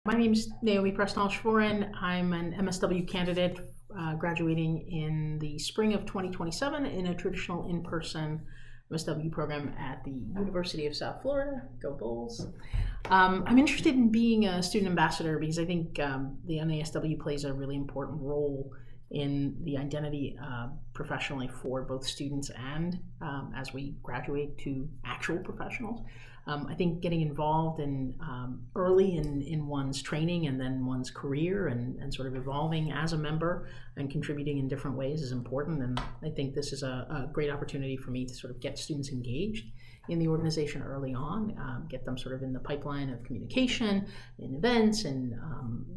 My name is Naomi Presnall-Shvorin. I'm an MSW candidate graduating in the spring of 2027 in a traditional in-person MSW program at the University of South Florida. Go Bulls. I'm interested in being a student ambassador because I think the NASW plays a really important role in the identity professionally for both students and as we graduate to actual professionals. I think getting involved in early in one's training and then one's career and sort of evolving as a member and contributing in different ways is important. And I think this is a great opportunity for me to sort of get students engaged in the organization early on, get them sort of in the pipeline of communication and events and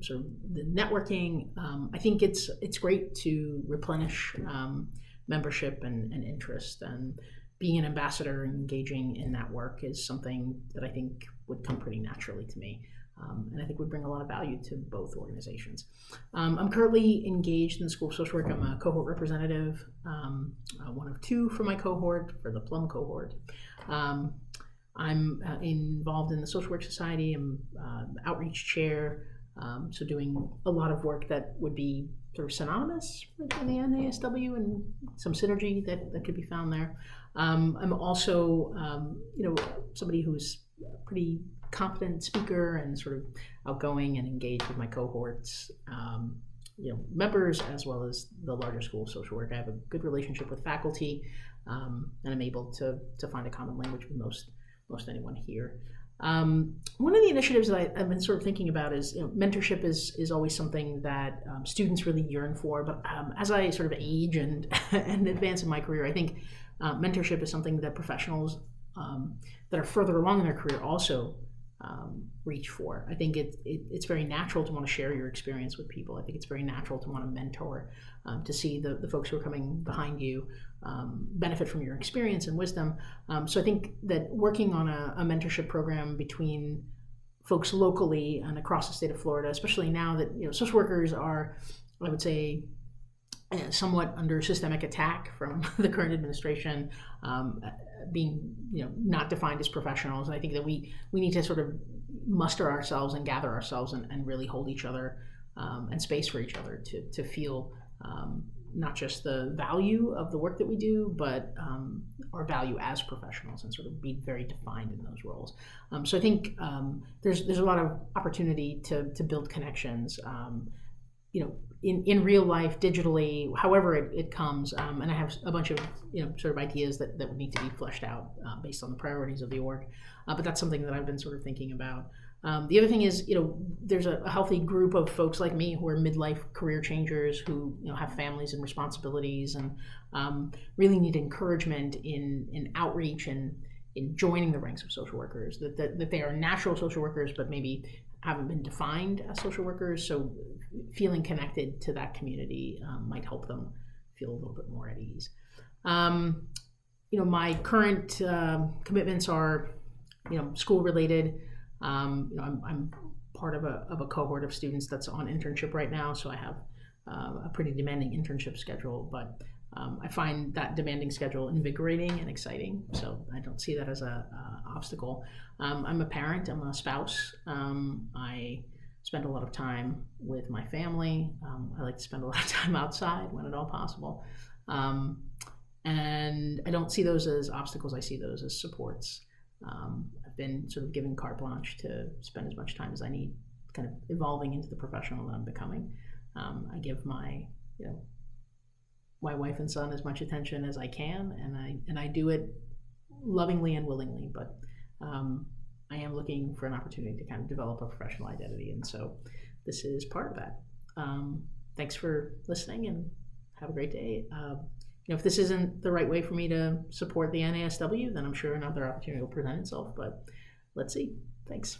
sort of the networking. I think it's great to replenish membership and interest, and being an ambassador and engaging in that work is something that I think would come pretty naturally to me. And I think would bring a lot of value to both organizations. I'm currently engaged in the School of Social Work. I'm a cohort representative, one of two for my cohort, for the Plum cohort. I'm involved in the Social Work Society. I'm outreach chair, so doing a lot of work that would be sort of synonymous with the NASW and some synergy that could be found there. I'm also, somebody who's a pretty competent speaker and sort of outgoing and engaged with my cohorts, members, as well as the larger School of Social Work. I have a good relationship with faculty, and I'm able to find a common language with most anyone here. One of the initiatives that I've been sort of thinking about is, mentorship is always something that students really yearn for. But as I sort of age and advance in my career, I think mentorship is something that professionals that are further along in their career also reach for. I think it's very natural to want to share your experience with people. I think it's very natural to want to mentor, to see the folks who are coming behind you benefit from your experience and wisdom. So I think that working on a mentorship program between folks locally and across the state of Florida, especially now that social workers are, I would say, somewhat under systemic attack from the current administration, being not defined as professionals. And I think that we need to sort of muster ourselves and gather ourselves and really hold each other and space for each other to feel not just the value of the work that we do, but our value as professionals, and sort of be very defined in those roles. So I think there's a lot of opportunity to build connections, in real life, digitally, however it comes. And I have a bunch of sort of ideas that would need to be fleshed out based on the priorities of the org. But that's something that I've been sort of thinking about. The other thing is, there's a healthy group of folks like me who are midlife career changers who have families and responsibilities and really need encouragement in outreach and in joining the ranks of social workers. That they are natural social workers, but maybe haven't been defined as social workers. So feeling connected to that community might help them feel a little bit more at ease. My current commitments are, school related. I'm part of a cohort of students that's on internship right now, so I have a pretty demanding internship schedule, but I find that demanding schedule invigorating and exciting, so I don't see that as a obstacle. I'm a parent, I'm a spouse. I spend a lot of time with my family. I like to spend a lot of time outside when at all possible. And I don't see those as obstacles, I see those as supports. I've been sort of given carte blanche to spend as much time as I need, kind of evolving into the professional that I'm becoming. I give my wife and son as much attention as I can, and I do it lovingly and willingly, but I am looking for an opportunity to kind of develop a professional identity, and so this is part of that. Thanks for listening, and have a great day. If this isn't the right way for me to support the NASW, then I'm sure another opportunity will present itself, but let's see. Thanks.